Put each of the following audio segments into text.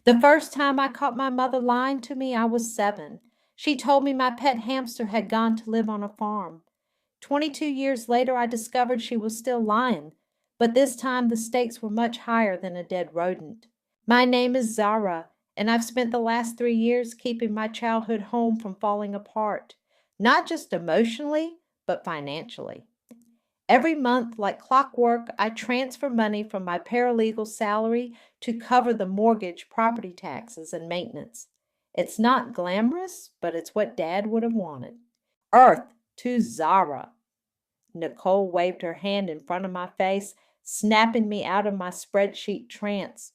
The first time I caught my mother lying to me, I was 7. She told me my pet hamster had gone to live on a farm. 22 years later, I discovered she was still lying, but this time the stakes were much higher than a dead rodent. My name is Zara, and I've spent the last 3 years keeping my childhood home from falling apart, not just emotionally, but financially. Every month, like clockwork, I transfer money from my paralegal salary to cover the mortgage, property taxes, and maintenance. It's not glamorous, but it's what Dad would have wanted. Earth to Zara. Nicole waved her hand in front of my face, snapping me out of my spreadsheet trance.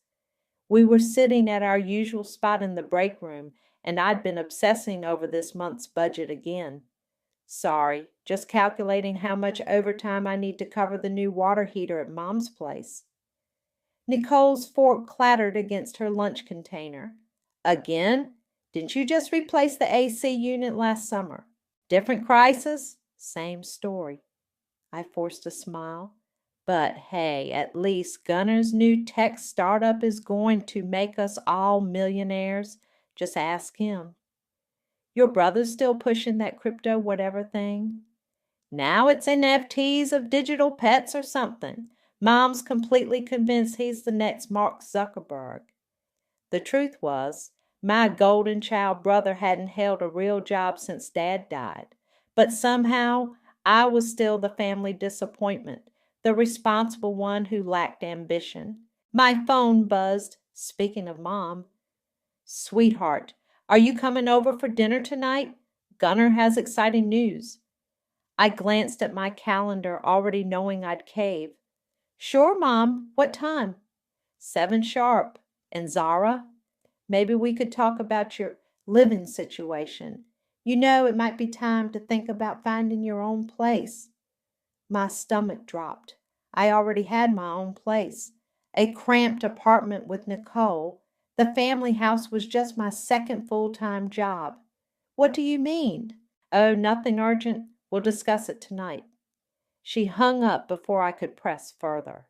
We were sitting at our usual spot in the break room, and I'd been obsessing over this month's budget again. Sorry, just calculating how much overtime I need to cover the new water heater at Mom's place. Nicole's fork clattered against her lunch container. Again? Didn't you just replace the AC unit last summer? Different crisis? Same story. I forced a smile. But hey, at least Gunner's new tech startup is going to make us all millionaires. Just ask him. Your brother's still pushing that crypto whatever thing? Now it's NFTs of digital pets or something. Mom's completely convinced he's the next Mark Zuckerberg. The truth was, my golden child brother hadn't held a real job since Dad died. But somehow, I was still the family disappointment, the responsible one who lacked ambition. My phone buzzed. Speaking of Mom, Sweetheart, are you coming over for dinner tonight? Gunner has exciting news. I glanced at my calendar, already knowing I'd cave. Sure, Mom. What time? 7 sharp. And Zara? Maybe we could talk about your living situation. You know, it might be time to think about finding your own place. My stomach dropped. I already had my own place. A cramped apartment with Nicole. The family house was just my second full-time job. What do you mean? Oh, nothing urgent. We'll discuss it tonight. She hung up before I could press further.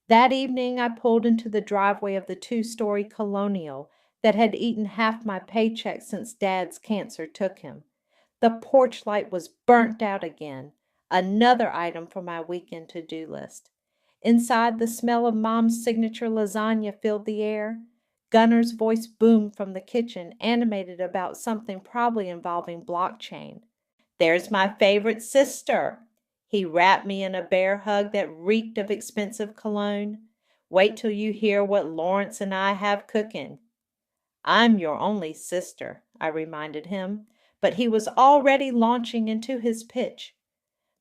That evening, I pulled into the driveway of the 2-story colonial that had eaten half my paycheck since Dad's cancer took him. The porch light was burnt out again, another item for my weekend to-do list. Inside, the smell of Mom's signature lasagna filled the air. Gunner's voice boomed from the kitchen, animated about something probably involving blockchain. There's my favorite sister. He wrapped me in a bear hug that reeked of expensive cologne. Wait till you hear what Lawrence and I have cooking. I'm your only sister, I reminded him, but he was already launching into his pitch.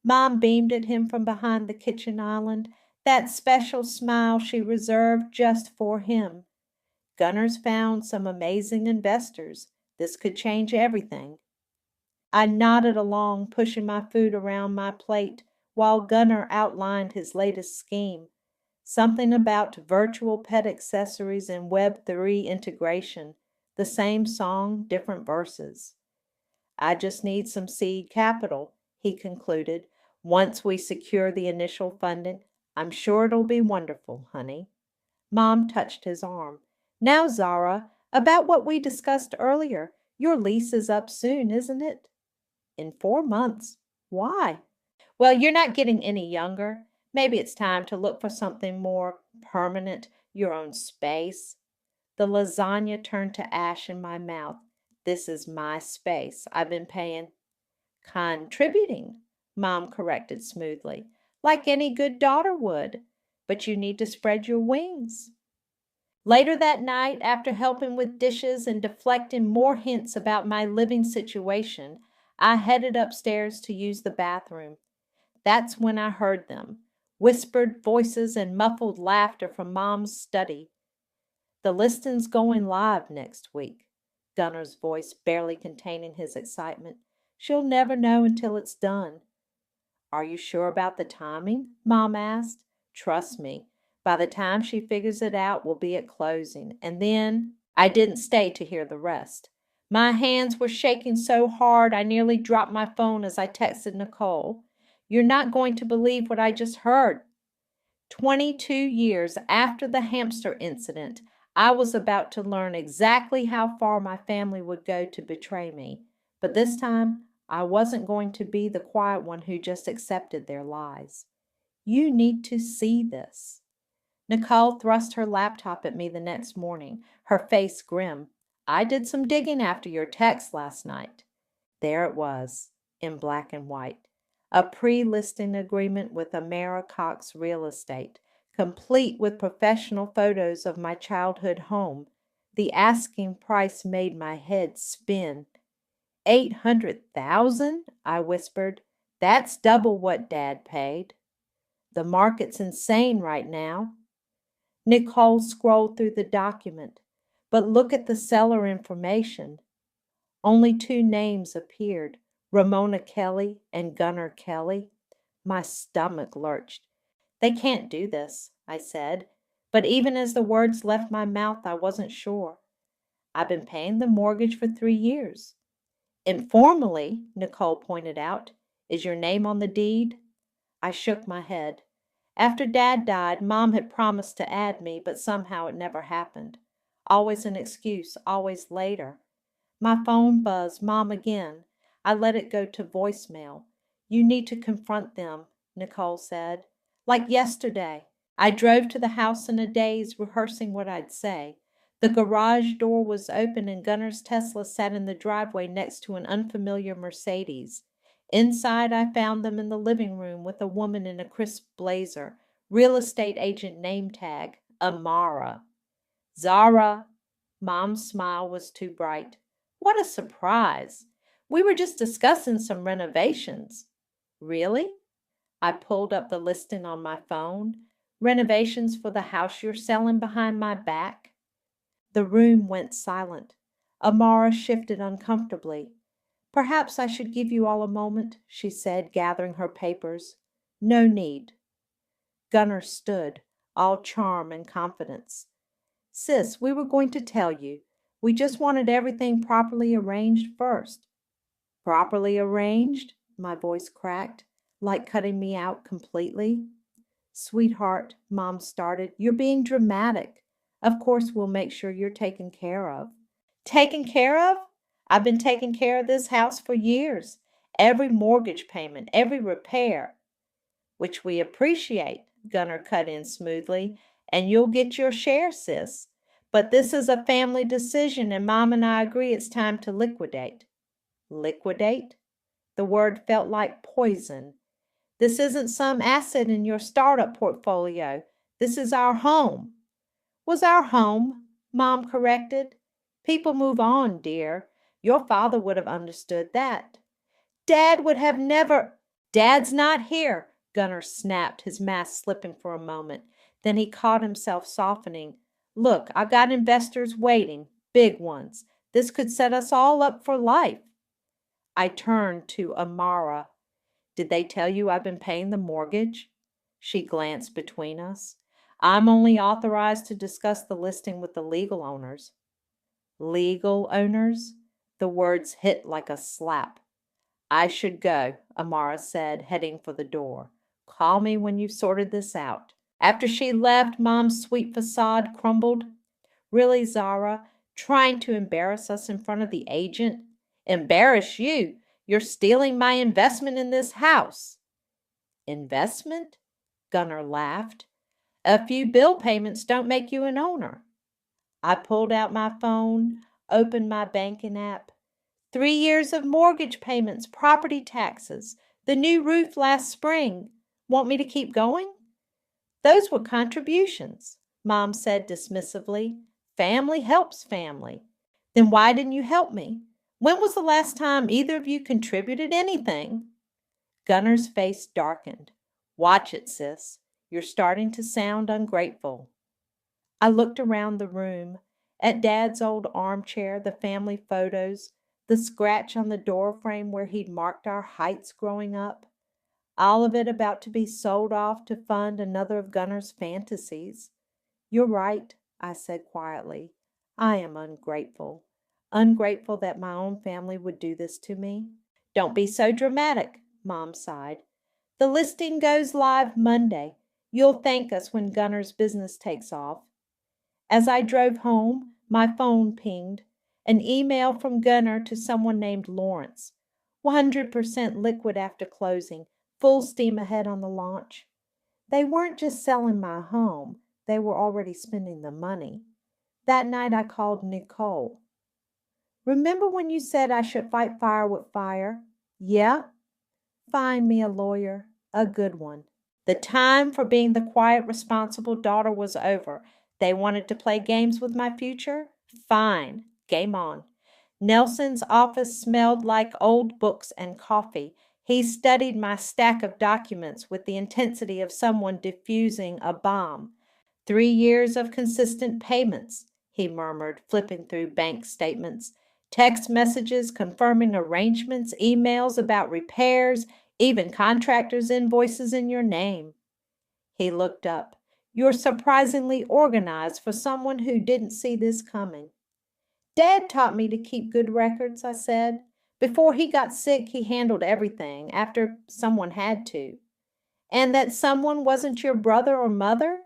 Mom beamed at him from behind the kitchen island, that special smile she reserved just for him. Gunner's found some amazing investors. This could change everything. I nodded along, pushing my food around my plate, while Gunner outlined his latest scheme. Something about virtual pet accessories and Web3 integration. The same song, different verses. I just need some seed capital, he concluded. Once we secure the initial funding, I'm sure it'll be wonderful, honey. Mom touched his arm. Now, Zara, about what we discussed earlier. Your lease is up soon, isn't it? In 4 months. Why? Well, you're not getting any younger. Maybe it's time to look for something more permanent, your own space. The lasagna turned to ash in my mouth. This is my space. I've been paying. Contributing, Mom corrected smoothly, like any good daughter would. But you need to spread your wings. Later that night, after helping with dishes and deflecting more hints about my living situation, I headed upstairs to use the bathroom. That's when I heard them, whispered voices and muffled laughter from Mom's study. The listing's going live next week, Gunner's voice barely containing his excitement. She'll never know until it's done. Are you sure about the timing? Mom asked. Trust me, by the time she figures it out, we'll be at closing. And then I didn't stay to hear the rest. My hands were shaking so hard I nearly dropped my phone as I texted Nicole. You're not going to believe what I just heard. 22 years after the hamster incident, I was about to learn exactly how far my family would go to betray me, but this time I wasn't going to be the quiet one who just accepted their lies. You need to see this. Nicole thrust her laptop at me the next morning, her face grim. I did some digging after your text last night. There it was, in black and white. A pre-listing agreement with Amara Cox Real Estate, complete with professional photos of my childhood home. The asking price made my head spin. 800,000? I whispered. That's double what Dad paid. The market's insane right now. Nicole scrolled through the document. But look at the seller information. Only two names appeared, Ramona Kelly and Gunnar Kelly. My stomach lurched. They can't do this, I said. But even as the words left my mouth, I wasn't sure. I've been paying the mortgage for 3 years. Informally, Nicole pointed out, is your name on the deed? I shook my head. After Dad died, Mom had promised to add me, but somehow it never happened. Always an excuse, always later. My phone buzzed, Mom again. I let it go to voicemail. You need to confront them, Nicole said. Like yesterday. I drove to the house in a daze, rehearsing what I'd say. The garage door was open and Gunnar's Tesla sat in the driveway next to an unfamiliar Mercedes. Inside, I found them in the living room with a woman in a crisp blazer, real estate agent name tag, Amara. Zara. Mom's smile was too bright. What a surprise! We were just discussing some renovations. Really? I pulled up the listing on my phone. Renovations for the house you're selling behind my back? The room went silent. Amara shifted uncomfortably. Perhaps I should give you all a moment, she said, gathering her papers. No need. Gunnar stood, all charm and confidence. Sis, we were going to tell you. We just wanted everything properly arranged first. Properly arranged? My voice cracked, like cutting me out completely. Sweetheart, Mom started, you're being dramatic. Of course we'll make sure you're taken care of. Taken care of? I've been taking care of this house for years. Every mortgage payment, every repair. Which we appreciate, Gunnar cut in smoothly, and you'll get your share, sis. But this is a family decision, and Mom and I agree it's time to liquidate. Liquidate? The word felt like poison. This isn't some asset in your startup portfolio. This is our home. Was our home, Mom corrected. People move on, dear. Your father would have understood that. Dad would have never. Dad's not here, Gunnar snapped, his mask slipping for a moment. Then he caught himself softening. Look, I've got investors waiting, big ones. This could set us all up for life. I turned to Amara. Did they tell you I've been paying the mortgage? She glanced between us. I'm only authorized to discuss the listing with the legal owners. Legal owners? The words hit like a slap. I should go, Amara said, heading for the door. Call me when you've sorted this out. After she left, Mom's sweet facade crumbled. Really, Zara, trying to embarrass us in front of the agent? Embarrass you? You're stealing my investment in this house. Investment? Gunnar laughed. A few bill payments don't make you an owner. I pulled out my phone, opened my banking app. 3 years of mortgage payments, property taxes, the new roof last spring. Want me to keep going? Those were contributions, Mom said dismissively. Family helps family. Then why didn't you help me? When was the last time either of you contributed anything? Gunnar's face darkened. Watch it, sis. You're starting to sound ungrateful. I looked around the room, at Dad's old armchair, the family photos, the scratch on the door frame where he'd marked our heights growing up. All of it about to be sold off to fund another of Gunnar's fantasies. You're right, I said quietly. I am ungrateful. Ungrateful that my own family would do this to me. Don't be so dramatic, Mom sighed. The listing goes live Monday. You'll thank us when Gunnar's business takes off. As I drove home, my phone pinged. An email from Gunnar to someone named Lawrence. 100% liquid after closing, full steam ahead on the launch. They weren't just selling my home, they were already spending the money. That night I called Nicole. Remember when you said I should fight fire with fire? Yeah? Find me a lawyer, a good one. The time for being the quiet, responsible daughter was over. They wanted to play games with my future? Fine. Game on. Nelson's office smelled like old books and coffee. He studied my stack of documents with the intensity of someone defusing a bomb. 3 years of consistent payments, he murmured, flipping through bank statements. Text messages confirming arrangements, emails about repairs, even contractors' invoices in your name. He looked up. You're surprisingly organized for someone who didn't see this coming. Dad taught me to keep good records, I said. Before he got sick, he handled everything, after someone had to. And that someone wasn't your brother or mother?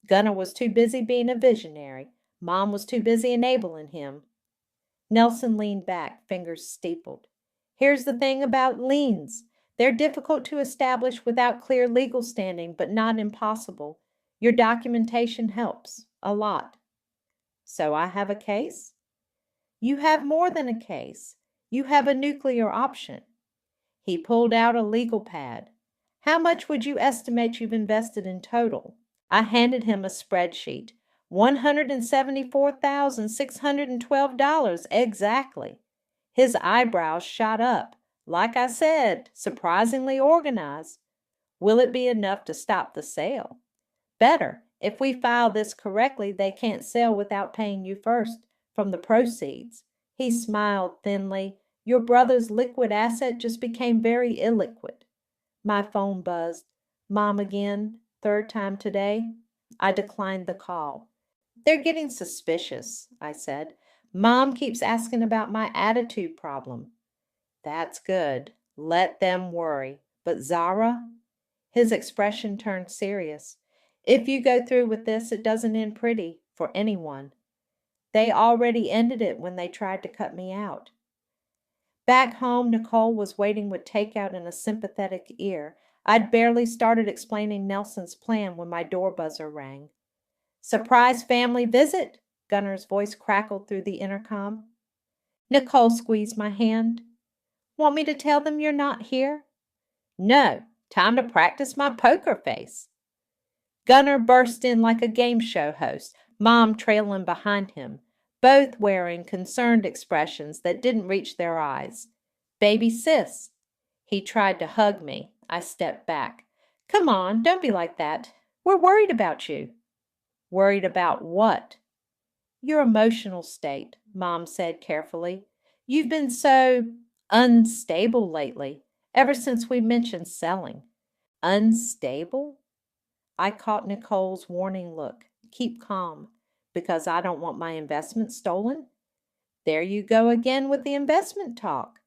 Gunnar was too busy being a visionary. Mom was too busy enabling him. Nelson leaned back, fingers steepled. Here's the thing about liens. They're difficult to establish without clear legal standing, but not impossible. Your documentation helps, a lot. So I have a case? You have more than a case. You have a nuclear option. He pulled out a legal pad. How much would you estimate you've invested in total? I handed him a spreadsheet. $174,612 exactly. His eyebrows shot up. Like I said, surprisingly organized. Will it be enough to stop the sale? Better. If we file this correctly, they can't sell without paying you first from the proceeds. He smiled thinly. Your brother's liquid asset just became very illiquid. My phone buzzed. Mom again, third time today. I declined the call. They're getting suspicious, I said. Mom keeps asking about my attitude problem. That's good. Let them worry. But Zara? His expression turned serious. If you go through with this, it doesn't end pretty for anyone. They already ended it when they tried to cut me out. Back home, Nicole was waiting with takeout in a sympathetic ear. I'd barely started explaining Nelson's plan when my door buzzer rang. Surprise family visit, Gunnar's voice crackled through the intercom. Nicole squeezed my hand. Want me to tell them you're not here? No, time to practice my poker face. Gunnar burst in like a game show host, Mom trailing behind him, both wearing concerned expressions that didn't reach their eyes. Baby sis. He tried to hug me. I stepped back. Come on, don't be like that. We're worried about you. Worried about what? Your emotional state, Mom said carefully. You've been so unstable lately, ever since we mentioned selling. Unstable? I caught Nicole's warning look. Keep calm, because I don't want my investment stolen. There you go again with the investment talk.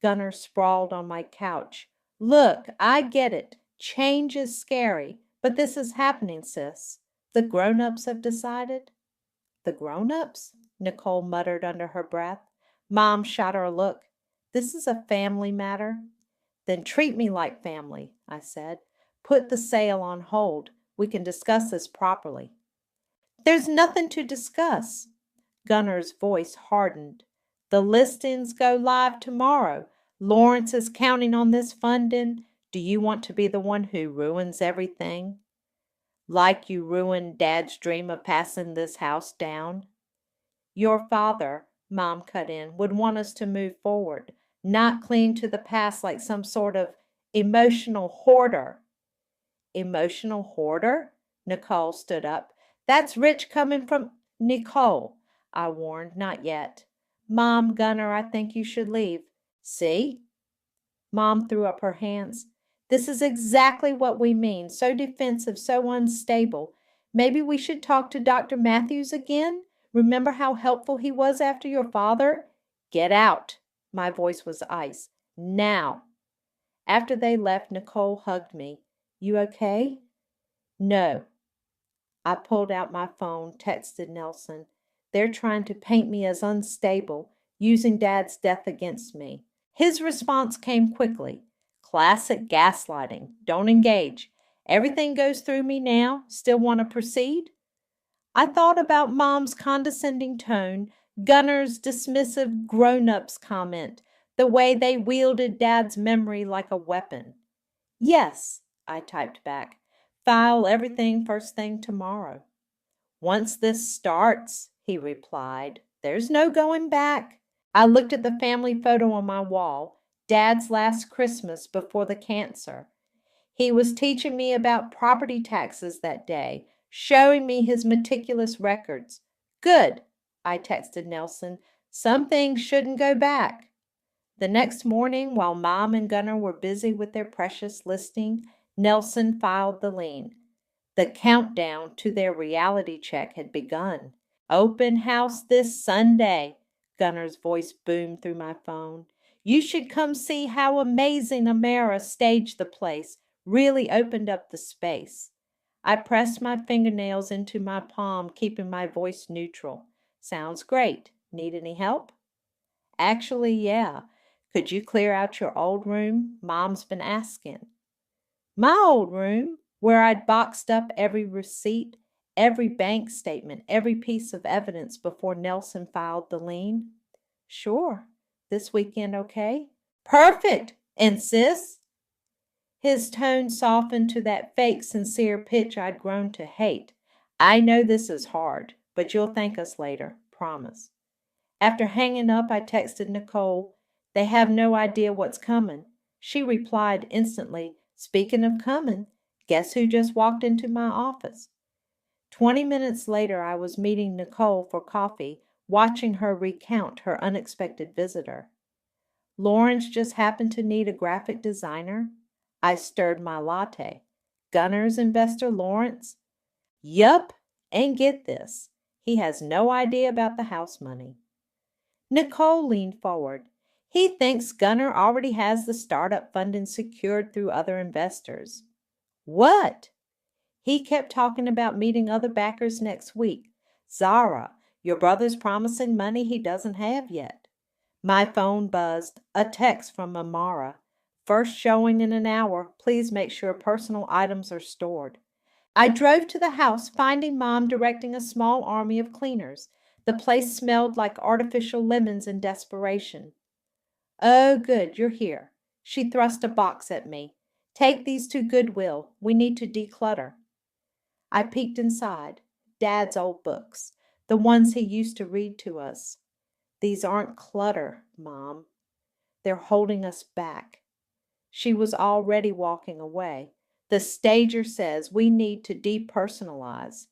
Gunnar sprawled on my couch. Look, I get it. Change is scary, but this is happening, sis. The grown-ups have decided. The grown-ups? Nicole muttered under her breath. Mom shot her a look. This is a family matter. Then treat me like family, I said. Put the sale on hold. We can discuss this properly. There's nothing to discuss. Gunnar's voice hardened. The listings go live tomorrow. Lawrence is counting on this funding. Do you want to be the one who ruins everything? Like you ruined Dad's dream of passing this house down? Your father, Mom cut in, would want us to move forward, not cling to the past like some sort of emotional hoarder. Emotional hoarder? Nicole stood up. That's rich coming from Nicole, I warned. Not yet. Mom, Gunnar, I think you should leave. See? Mom threw up her hands. This is exactly what we mean. So defensive, so unstable. Maybe we should talk to Dr. Matthews again? Remember how helpful he was after your father? Get out. My voice was ice. Now. After they left, Nicole hugged me. You okay? No. I pulled out my phone, texted Nelson. They're trying to paint me as unstable, using Dad's death against me. His response came quickly. Classic gaslighting. Don't engage. Everything goes through me now. Still want to proceed? I thought about Mom's condescending tone, Gunner's dismissive grown-ups comment, the way they wielded Dad's memory like a weapon. Yes, I typed back. File everything first thing tomorrow. Once this starts, he replied, there's no going back. I looked at the family photo on my wall, Dad's last Christmas before the cancer. He was teaching me about property taxes that day, showing me his meticulous records. Good, I texted Nelson. Some things shouldn't go back. The next morning, while Mom and Gunner were busy with their precious listing, Nelson filed the lien. The countdown to their reality check had begun. Open house this Sunday, Gunner's voice boomed through my phone. You should come see how amazing Amara staged the place, really opened up the space. I pressed my fingernails into my palm, keeping my voice neutral. Sounds great. Need any help? Actually, yeah. Could you clear out your old room? Mom's been asking. My old room, where I'd boxed up every receipt, every bank statement, every piece of evidence before Nelson filed the lien? Sure. This weekend okay? Perfect! And sis? His tone softened to that fake, sincere pitch I'd grown to hate. I know this is hard, but you'll thank us later. Promise. After hanging up, I texted Nicole. They have no idea what's coming. She replied instantly, speaking of coming, guess who just walked into my office? 20 minutes later, I was meeting Nicole for coffee, watching her recount her unexpected visitor. Lawrence just happened to need a graphic designer. I stirred my latte. Gunner's investor Lawrence? Yup, and get this. He has no idea about the house money. Nicole leaned forward. He thinks Gunner already has the startup funding secured through other investors. What? He kept talking about meeting other backers next week. Zara, your brother's promising money he doesn't have yet. My phone buzzed. A text from Amara. First showing in an hour. Please make sure personal items are stored. I drove to the house, finding Mom directing a small army of cleaners. The place smelled like artificial lemons in desperation. Oh, good, you're here. She thrust a box at me. Take these to Goodwill. We need to declutter. I peeked inside. Dad's old books, the ones he used to read to us. These aren't clutter, Mom. They're holding us back. She was already walking away. The stager says we need to depersonalize.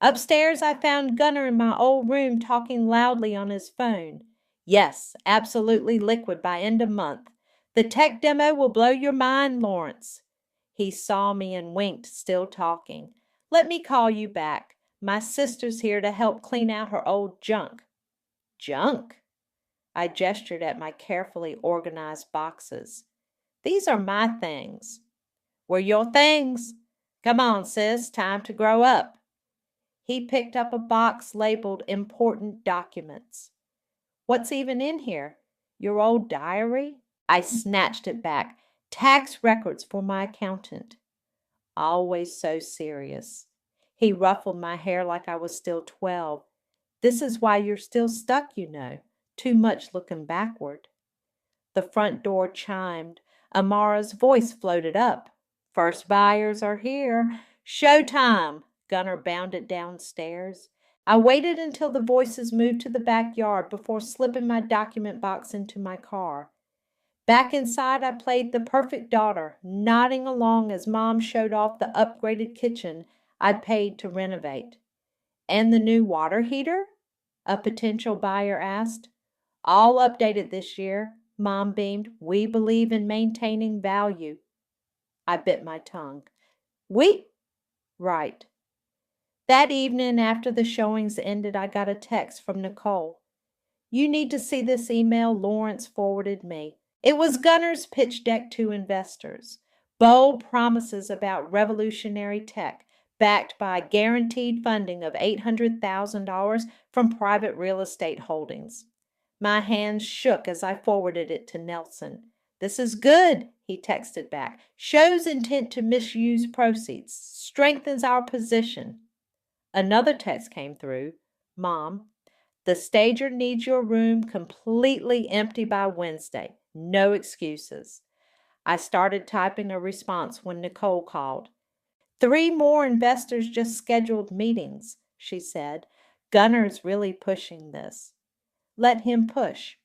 Upstairs, I found Gunner in my old room talking loudly on his phone. Yes, absolutely liquid by end of month. The tech demo will blow your mind, Lawrence. He saw me and winked, still talking. Let me call you back. My sister's here to help clean out her old junk. Junk? I gestured at my carefully organized boxes. These are my things. Were your things? Come on, sis, time to grow up. He picked up a box labeled Important Documents. What's even in here? Your old diary? I snatched it back. Tax records for my accountant. Always so serious. He ruffled my hair like I was still 12. This is why you're still stuck, you know. Too much looking backward. The front door chimed. Amara's voice floated up. First buyers are here. Showtime! Gunner bounded downstairs. I waited until the voices moved to the backyard before slipping my document box into my car. Back inside, I played the perfect daughter, nodding along as Mom showed off the upgraded kitchen I'd paid to renovate. And the new water heater? A potential buyer asked. All updated this year, Mom beamed. We believe in maintaining value. I bit my tongue. We? Right. That evening, after the showings ended, I got a text from Nicole. You need to see this email Lawrence forwarded me. It was Gunner's pitch deck to investors. Bold promises about revolutionary tech, backed by guaranteed funding of $800,000 from private real estate holdings. My hands shook as I forwarded it to Nelson. "This is good," he texted back. "Shows intent to misuse proceeds. Strengthens our position." Another text came through. "Mom, the stager needs your room completely empty by Wednesday. No excuses." I started typing a response when Nicole called. "3 more investors just scheduled meetings," she said. "Gunner's really pushing this." Let him push.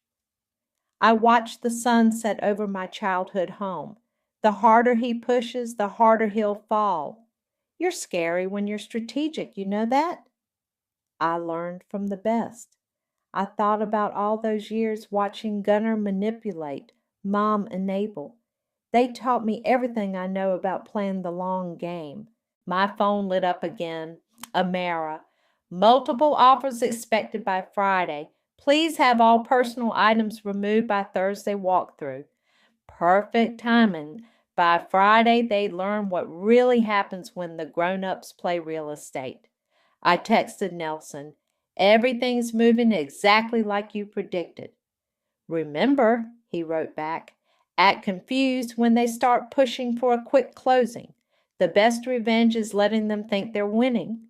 I watched the sun set over my childhood home. The harder he pushes, the harder he'll fall. You're scary when you're strategic, you know that? I learned from the best. I thought about all those years watching Gunner manipulate, Mom enable. They taught me everything I know about playing the long game. My phone lit up again. Amara. "Multiple offers expected by Friday. Please have all personal items removed by Thursday walkthrough." Perfect timing. By Friday, they'd learn what really happens when the grown-ups play real estate. I texted Nelson. "Everything's moving exactly like you predicted." "Remember," he wrote back, "act confused when they start pushing for a quick closing. The best revenge is letting them think they're winning."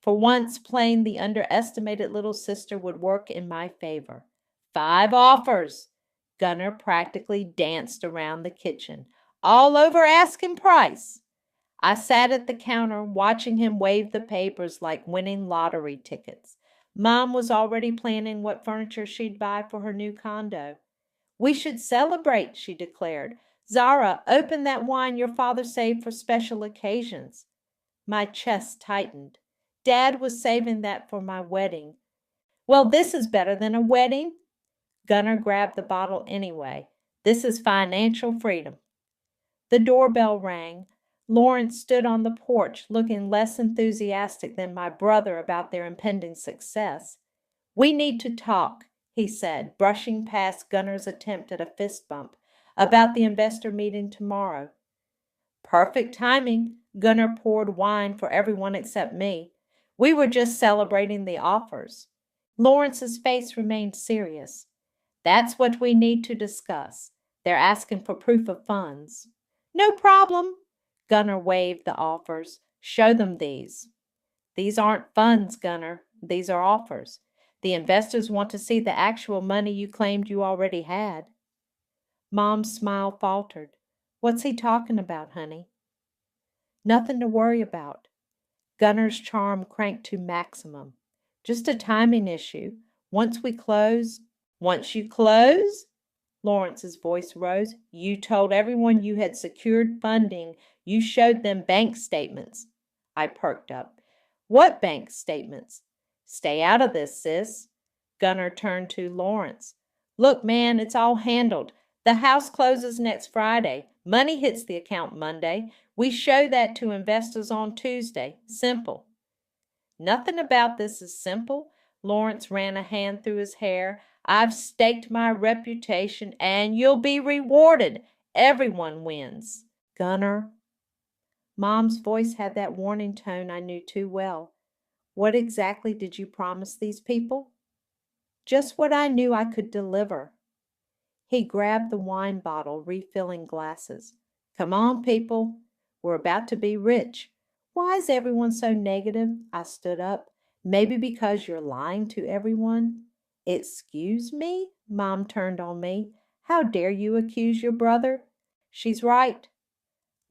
For once, playing the underestimated little sister would work in my favor. 5 offers. Gunner practically danced around the kitchen. "All over asking price." I sat at the counter watching him wave the papers like winning lottery tickets. Mom was already planning what furniture she'd buy for her new condo. "We should celebrate," she declared. "Zara, open that wine your father saved for special occasions." My chest tightened. Dad was saving that for my wedding. "Well, this is better than a wedding." Gunner grabbed the bottle anyway. "This is financial freedom." The doorbell rang. Lawrence stood on the porch, looking less enthusiastic than my brother about their impending success. "We need to talk," he said, brushing past Gunner's attempt at a fist bump, "about the investor meeting tomorrow." Perfect timing. Gunner poured wine for everyone except me. We were just celebrating the offers. Lawrence's face remained serious. "That's what we need to discuss. They're asking for proof of funds." "No problem." Gunner waved the offers. "Show them these." "These aren't funds, Gunner. These are offers. The investors want to see the actual money you claimed you already had." Mom's smile faltered. "What's he talking about, honey?" "Nothing to worry about." Gunner's charm cranked to maximum. "Just a timing issue. Once we close—" "Once you close?" Lawrence's voice rose. "You told everyone you had secured funding. You showed them bank statements." I perked up. "What bank statements?" "Stay out of this, sis." Gunner turned to Lawrence. "Look, man, it's all handled. The house closes next Friday. Money hits the account Monday. We show that to investors on Tuesday. Simple." "Nothing about this is simple." Lawrence ran a hand through his hair. "I've staked my reputation, and you'll be rewarded. Everyone wins." "Gunner." Mom's voice had that warning tone I knew too well. "What exactly did you promise these people?" "Just what I knew I could deliver." He grabbed the wine bottle, refilling glasses. "Come on, people. We're about to be rich." "Why is everyone so negative?" I stood up. "Maybe because you're lying to everyone." "Excuse me?" Mom turned on me. "How dare you accuse your brother?" "She's right."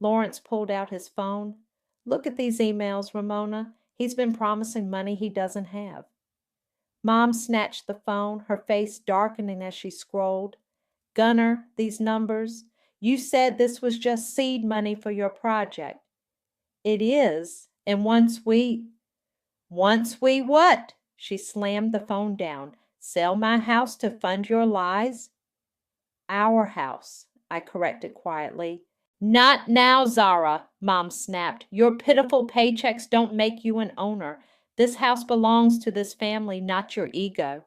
Lawrence pulled out his phone. "Look at these emails, Ramona. He's been promising money he doesn't have." Mom snatched the phone, her face darkening as she scrolled. "Gunner, these numbers. You said this was just seed money for your project." "It is. And once we—" "Once we what?" She slammed the phone down. "Sell my house to fund your lies?" "Our house," I corrected quietly. "Not now, Zara," Mom snapped. "Your pitiful paychecks don't make you an owner. This house belongs to this family, not your ego."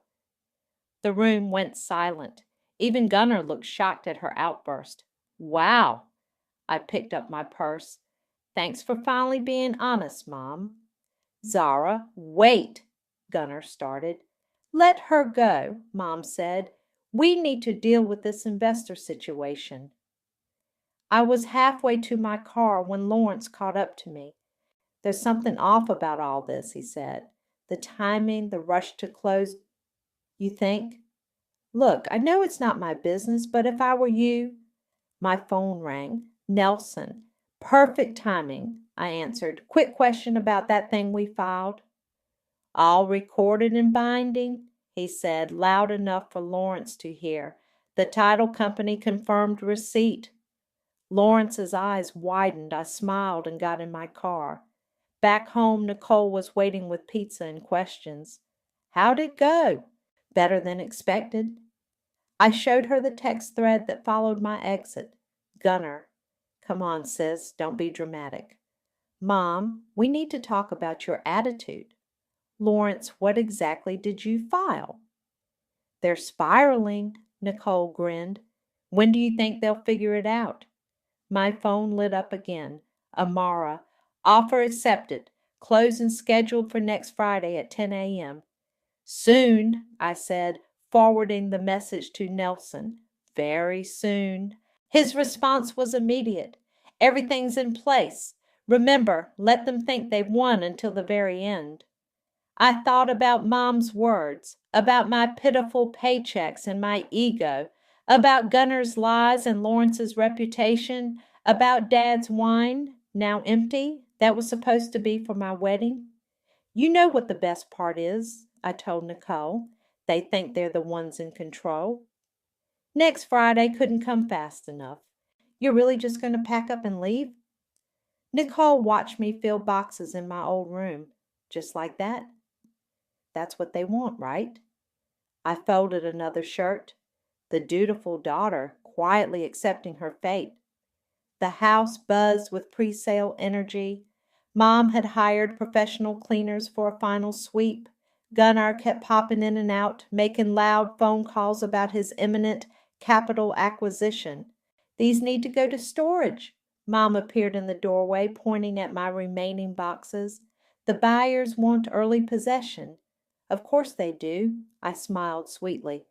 The room went silent. Even Gunner looked shocked at her outburst. "Wow." I picked up my purse. Thanks for finally being honest, Mom. Zara, wait, Gunnar started. Let her go, Mom said. We need to deal with this investor situation. I was halfway to my car when Lawrence caught up to me. There's something off about all this, he said. The timing, the rush to close. You think? Look, I know it's not my business, but if I were you. My phone rang. Nelson. Perfect timing, I answered. Quick question about that thing we filed. All recorded and binding, he said, loud enough for Lawrence to hear. The title company confirmed receipt. Lawrence's eyes widened. I smiled and got in my car. Back home, Nicole was waiting with pizza and questions. How'd it go? Better than expected. I showed her the text thread that followed my exit. Gunnar. Come on, sis, don't be dramatic. Mom, we need to talk about your attitude. Lawrence, what exactly did you file? They're spiraling, Nicole grinned. When do you think they'll figure it out? My phone lit up again. Amara. Offer accepted. Closing scheduled for next Friday at 10 a.m. Soon, I said, forwarding the message to Nelson. Very soon. His response was immediate. Everything's in place. Remember, let them think they've won until the very end. I thought about Mom's words, about my pitiful paychecks and my ego, about Gunnar's lies and Lawrence's reputation, about Dad's wine, now empty, that was supposed to be for my wedding. You know what the best part is, I told Nicole. They think they're the ones in control. Next Friday couldn't come fast enough. You're really just going to pack up and leave? Nicole watched me fill boxes in my old room, just like that. That's what they want, right? I folded another shirt. The dutiful daughter quietly accepting her fate. The house buzzed with pre-sale energy. Mom had hired professional cleaners for a final sweep. Gunnar kept popping in and out, making loud phone calls about his imminent capital acquisition. These need to go to storage. Mom appeared in the doorway, pointing at my remaining boxes. The buyers want early possession. Of course they do, I smiled sweetly.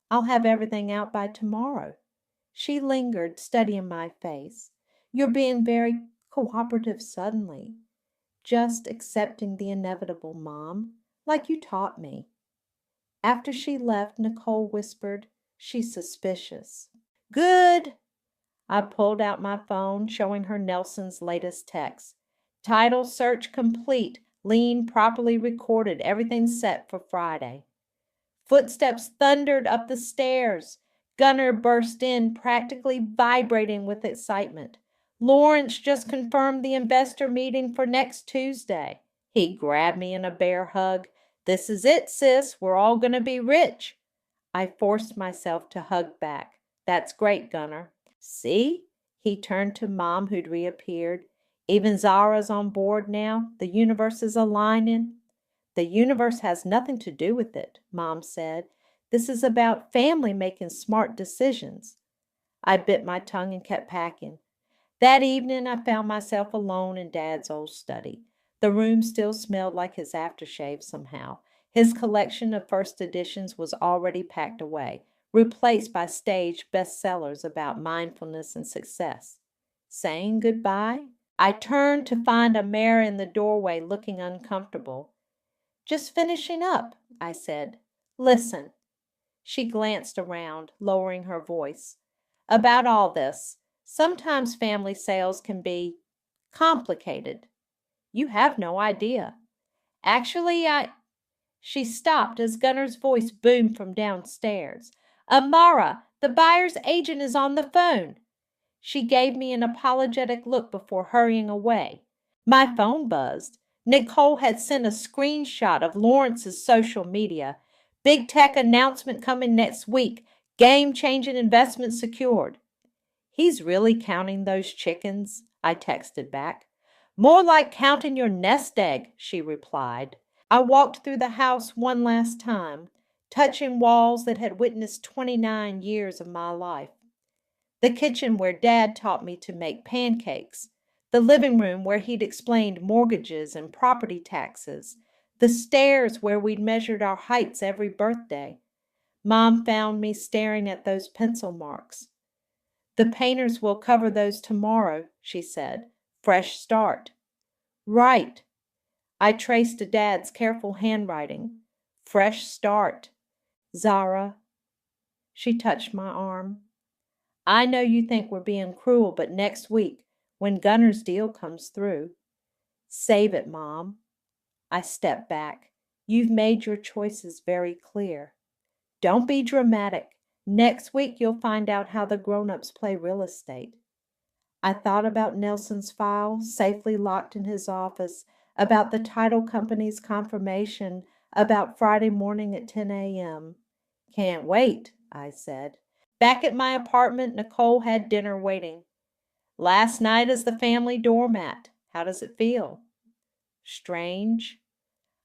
I'll have everything out by tomorrow. She lingered, studying my face. You're being very cooperative suddenly. Just accepting the inevitable, Mom, like you taught me. After she left, Nicole whispered, She's suspicious. Good. I pulled out my phone, showing her Nelson's latest text. Title search complete. Lien properly recorded. Everything set for Friday. Footsteps thundered up the stairs. Gunnar burst in, practically vibrating with excitement. Lawrence just confirmed the investor meeting for next Tuesday. He grabbed me in a bear hug. This is it, sis. We're all going to be rich. I forced myself to hug back. That's great, Gunnar. See? He turned to Mom, who'd reappeared. Even Zara's on board now. The universe is aligning. The universe has nothing to do with it, Mom said. This is about family making smart decisions. I bit my tongue and kept packing. That evening, I found myself alone in Dad's old study. The room still smelled like his aftershave somehow. His collection of first editions was already packed away, replaced by staged bestsellers about mindfulness and success. Saying goodbye, I turned to find Amara in the doorway looking uncomfortable. Just finishing up, I said. Listen. She glanced around, lowering her voice. About all this, sometimes family sales can be complicated. You have no idea. Actually, She stopped as Gunnar's voice boomed from downstairs. Amara, the buyer's agent is on the phone. She gave me an apologetic look before hurrying away. My phone buzzed. Nicole had sent a screenshot of Lawrence's social media. Big tech announcement coming next week. Game-changing investment secured. He's really counting those chickens, I texted back. More like counting your nest egg, she replied. I walked through the house one last time, touching walls that had witnessed 29 years of my life. The kitchen where Dad taught me to make pancakes, The living room where he'd explained mortgages and property taxes. The stairs where we'd measured our heights every birthday. Mom found me staring at those pencil marks. The painters will cover those tomorrow, she said. Fresh start. Right. I traced Dad's careful handwriting. Fresh start. Zara. She touched my arm. I know you think we're being cruel, but next week, when Gunner's deal comes through, save it, Mom. I stepped back. You've made your choices very clear. Don't be dramatic. Next week you'll find out how the grown-ups play real estate. I thought about Nelson's file, safely locked in his office, about the title company's confirmation, about Friday morning at 10 a.m. Can't wait, I said. Back at my apartment, Nicole had dinner waiting. Last night as the family doormat. How does it feel? Strange.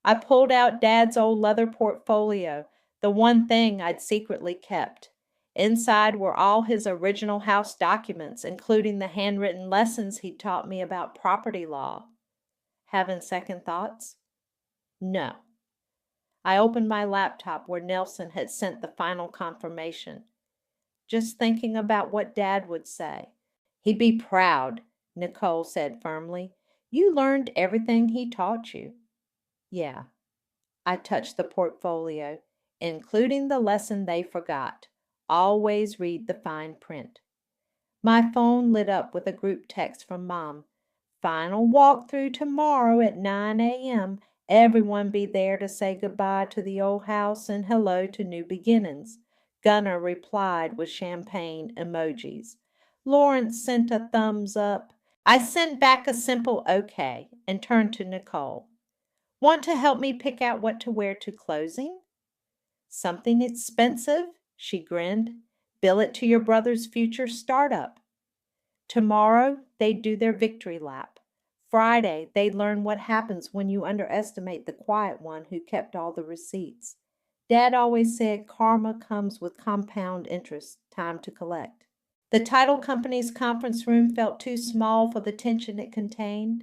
I pulled out Dad's old leather portfolio, the one thing I'd secretly kept. Inside were all his original house documents, including the handwritten lessons he'd taught me about property law. Having second thoughts? No. I opened my laptop where Nelson had sent the final confirmation. Just thinking about what Dad would say. He'd be proud, Nicole said firmly. You learned everything he taught you. Yeah. I touched the portfolio, including the lesson they forgot. Always read the fine print. My phone lit up with a group text from Mom. Final walkthrough tomorrow at 9 a.m. Everyone be there to say goodbye to the old house and hello to new beginnings. Gunner replied with champagne emojis. Lawrence sent a thumbs up. I sent back a simple okay and turned to Nicole. Want to help me pick out what to wear to closing? Something expensive? She grinned. Bill it to your brother's future startup. Tomorrow, they'd do their victory lap. Friday, they'd learn what happens when you underestimate the quiet one who kept all the receipts. Dad always said karma comes with compound interest, time to collect. The title company's conference room felt too small for the tension it contained.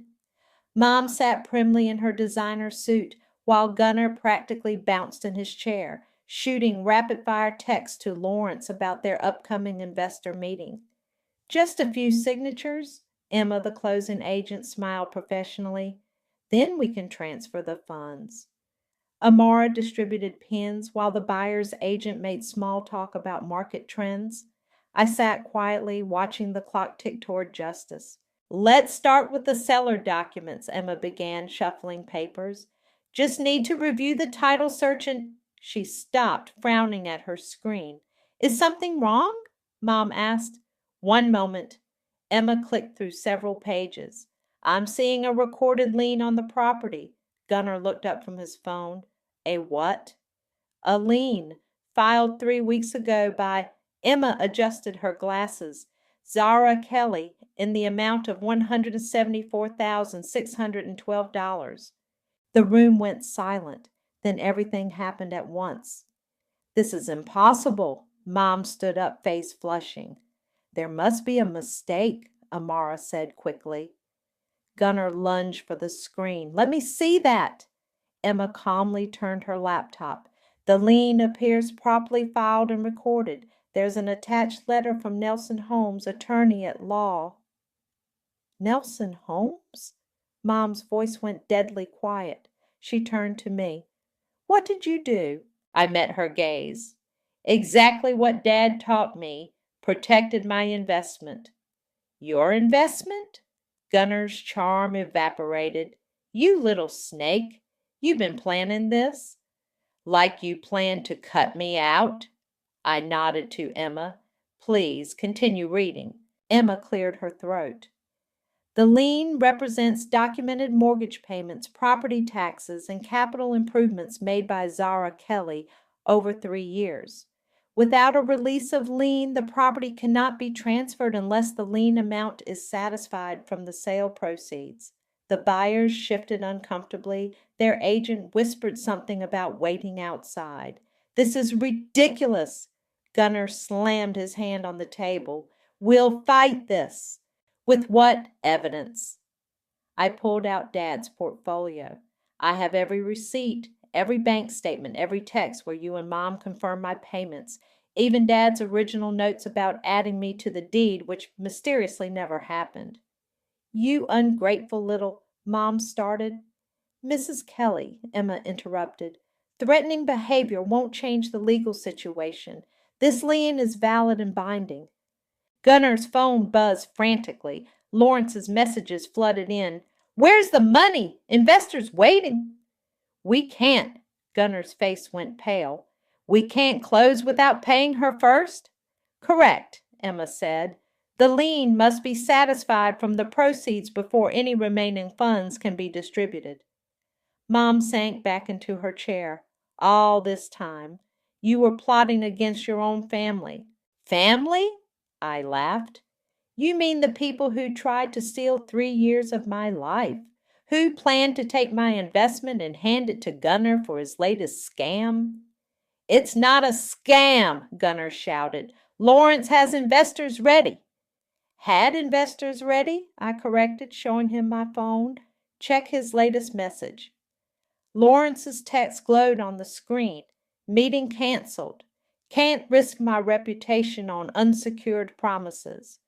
Mom sat primly in her designer suit, while Gunner practically bounced in his chair, shooting rapid-fire texts to Lawrence about their upcoming investor meeting. Just a few signatures, Emma, the closing agent, smiled professionally. Then we can transfer the funds. Amara distributed pens while the buyer's agent made small talk about market trends. I sat quietly, watching the clock tick toward justice. Let's start with the seller documents, Emma began, shuffling papers. Just need to review the title search and... She stopped, frowning at her screen. Is something wrong? Mom asked. One moment. Emma clicked through several pages. I'm seeing a recorded lien on the property. Gunner looked up from his phone. A what? A lien, filed 3 weeks ago by... Emma adjusted her glasses. Zara Kelly, in the amount of $174,612. The room went silent. Then everything happened at once. This is impossible. Mom stood up, face flushing. There must be a mistake, Amara said quickly. Gunner lunged for the screen. Let me see that. Emma calmly turned her laptop. The lien appears properly filed and recorded. There's an attached letter from Nelson Holmes, attorney at law. Nelson Holmes? Mom's voice went deadly quiet. She turned to me. What did you do? I met her gaze. Exactly what Dad taught me. Protected my investment. Your investment? Gunner's charm evaporated. You little snake. You've been planning this? Like you planned to cut me out? I nodded to Emma. Please continue reading. Emma cleared her throat. The lien represents documented mortgage payments, property taxes, and capital improvements made by Zara Kelly over 3 years. Without a release of lien, the property cannot be transferred unless the lien amount is satisfied from the sale proceeds. The buyers shifted uncomfortably. Their agent whispered something about waiting outside. This is ridiculous. Gunner slammed his hand on the table. We'll fight this. With what evidence? I pulled out Dad's portfolio. I have every receipt, every bank statement, every text where you and Mom confirm my payments, even Dad's original notes about adding me to the deed, which mysteriously never happened. You ungrateful little, Mom started. Mrs. Kelly, Emma interrupted. Threatening behavior won't change the legal situation. This lien is valid and binding. Gunner's phone buzzed frantically. Lawrence's messages flooded in. Where's the money? Investors waiting. We can't. Gunner's face went pale. We can't close without paying her first? Correct, Emma said. The lien must be satisfied from the proceeds before any remaining funds can be distributed. Mom sank back into her chair. All this time, you were plotting against your own family. Family? I laughed. You mean the people who tried to steal 3 years of my life? Who planned to take my investment and hand it to Gunner for his latest scam? It's not a scam, Gunner shouted. Lawrence has investors ready. Had investors ready? I corrected, showing him my phone. Check his latest message. Lawrence's text glowed on the screen. Meeting canceled. Can't risk my reputation on unsecured promises.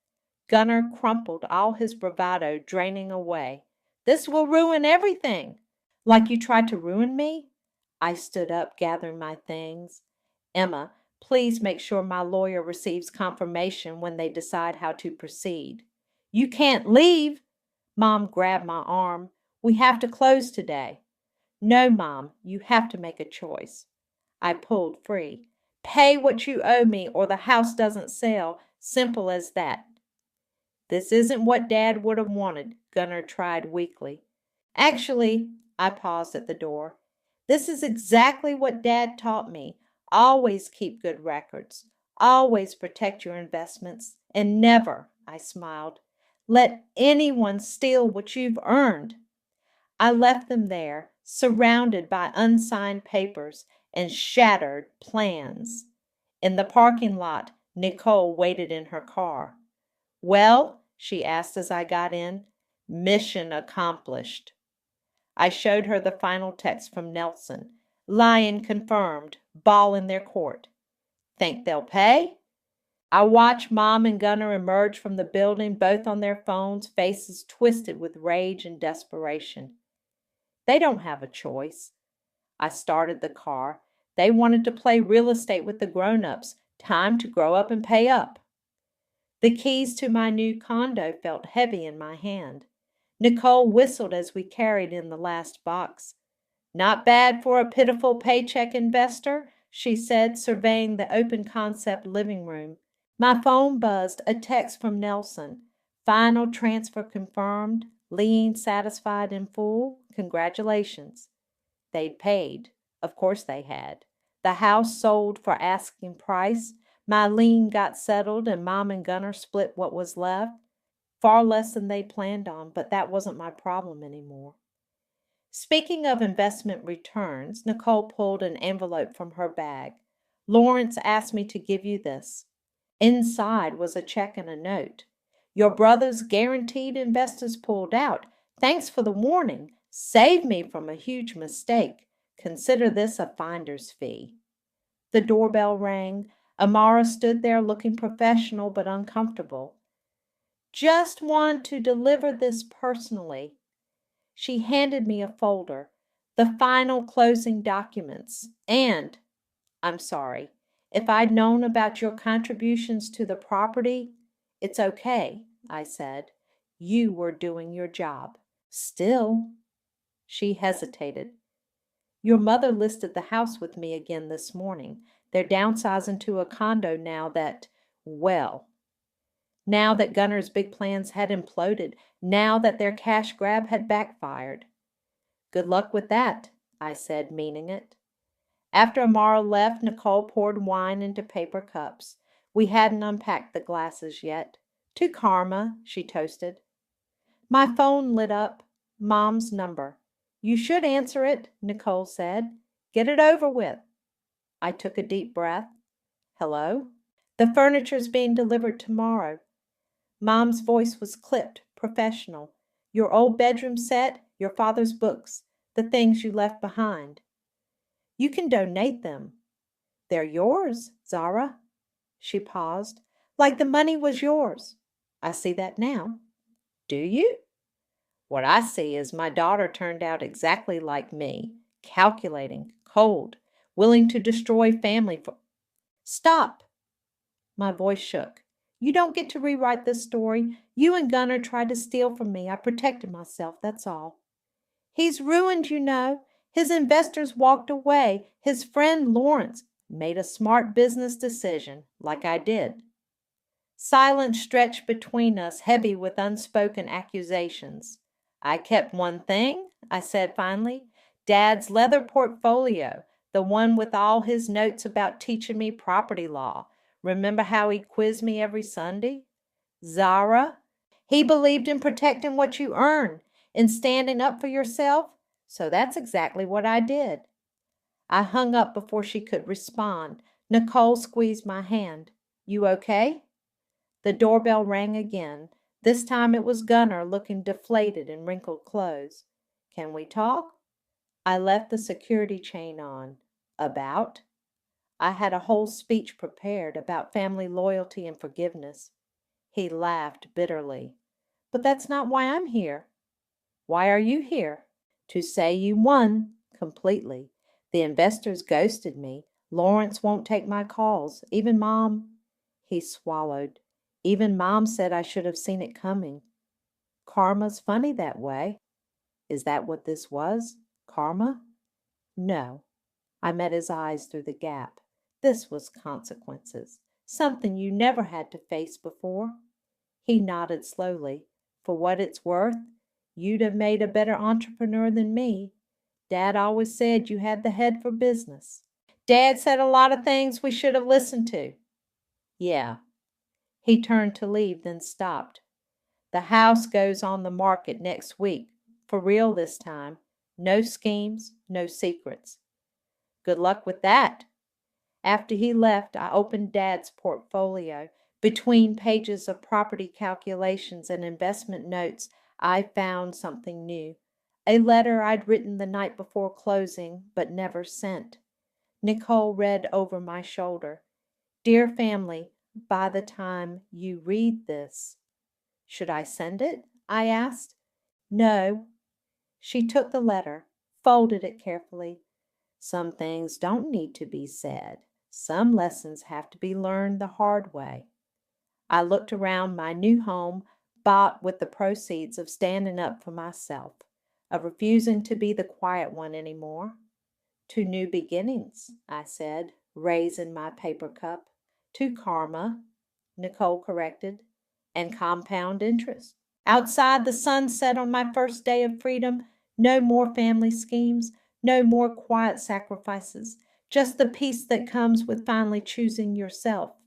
Gunner crumpled, all his bravado draining away. This will ruin everything. Like you tried to ruin me? I stood up, gathering my things. Emma, please make sure my lawyer receives confirmation when they decide how to proceed. You can't leave. Mom grabbed my arm. We have to close today. No, Mom, you have to make a choice. I pulled free. Pay what you owe me or the house doesn't sell. Simple as that. This isn't what Dad would have wanted, Gunner tried weakly. Actually, I paused at the door. This is exactly what Dad taught me. Always keep good records. Always protect your investments. And never, I smiled, let anyone steal what you've earned. I left them there, surrounded by unsigned papers and shattered plans. In the parking lot, Nicole waited in her car. Well, she asked as I got in. Mission accomplished. I showed her the final text from Nelson. Lien confirmed. Ball in their court. Think they'll pay? I watched Mom and Gunner emerge from the building, both on their phones, faces twisted with rage and desperation. They don't have a choice. I started the car. They wanted to play real estate with the grown-ups. Time to grow up and pay up. The keys to my new condo felt heavy in my hand. Nicole whistled as we carried in the last box. Not bad for a pitiful paycheck investor, she said, surveying the open concept living room. My phone buzzed, a text from Nelson. Final transfer confirmed. Lien satisfied in full. Congratulations. They'd paid. Of course they had. The house sold for asking price. My lien got settled and Mom and Gunner split what was left. Far less than they planned on, but that wasn't my problem anymore. Speaking of investment returns, Nicole pulled an envelope from her bag. Lawrence asked me to give you this. Inside was a check and a note. Your brother's guaranteed investors pulled out. Thanks for the warning. Saved me from a huge mistake. Consider this a finder's fee. The doorbell rang. Amara stood there looking professional but uncomfortable. Just want to deliver this personally. She handed me a folder, the final closing documents, and, I'm sorry, if I'd known about your contributions to the property, it's okay, I said. You were doing your job. Still, she hesitated. Your mother listed the house with me again this morning. They're downsizing to a condo now that Gunner's big plans had imploded, now that their cash grab had backfired. Good luck with that, I said, meaning it. After Amara left, Nicole poured wine into paper cups. We hadn't unpacked the glasses yet. To Karma, she toasted. My phone lit up. Mom's number. You should answer it, Nicole said. Get it over with. I took a deep breath. Hello? The furniture's being delivered tomorrow. Mom's voice was clipped, professional. Your old bedroom set, your father's books, the things you left behind. You can donate them. They're yours, Zara." She paused. "Like the money was yours." "I see that now." "Do you?" "What I see is my daughter turned out exactly like me, calculating, cold, willing to destroy family for—" "Stop!" My voice shook. "You don't get to rewrite this story. You and Gunnar tried to steal from me. I protected myself, that's all." "He's ruined, you know. His investors walked away. His friend Lawrence made a smart business decision, like I did." Silence stretched between us, heavy with unspoken accusations. "I kept one thing," I said finally. "Dad's leather portfolio, the one with all his notes about teaching me property law. Remember how he quizzed me every Sunday?" "Zara, he believed in protecting what you earn, in standing up for yourself. So that's exactly what I did." I hung up before she could respond. Nicole squeezed my hand. "You okay?" The doorbell rang again. This time it was Gunnar, looking deflated in wrinkled clothes. "Can we talk?" I left the security chain on. "About?" I had a whole speech prepared about family loyalty and forgiveness. He laughed bitterly. "But that's not why I'm here." "Why are you here?" "To say you won completely. The investors ghosted me. Lawrence won't take my calls. Even Mom—" He swallowed. "Even Mom said I should have seen it coming." "Karma's funny that way." Is that what this was? Karma? No. I met his eyes through the gap. This was consequences. Something you never had to face before. He nodded slowly. "For what it's worth, you'd have made a better entrepreneur than me. Dad always said you had the head for business." "Dad said a lot of things we should have listened to." "Yeah." He turned to leave, then stopped. "The house goes on the market next week. For real this time. No schemes, no secrets." "Good luck with that." After he left, I opened Dad's portfolio. Between pages of property calculations and investment notes, I found something new. A letter I'd written the night before closing, but never sent. Nicole read over my shoulder. "Dear family, by the time you read this—" "Should I send it?" I asked. "No." She took the letter, folded it carefully. "Some things don't need to be said. Some lessons have to be learned the hard way." I looked around my new home, bought with the proceeds of standing up for myself, of refusing to be the quiet one anymore. "To new beginnings," I said, raising my paper cup. "To karma," Nicole corrected, "and compound interest." Outside, the sun set on my first day of freedom. No more family schemes, no more quiet sacrifices, just the peace that comes with finally choosing yourself.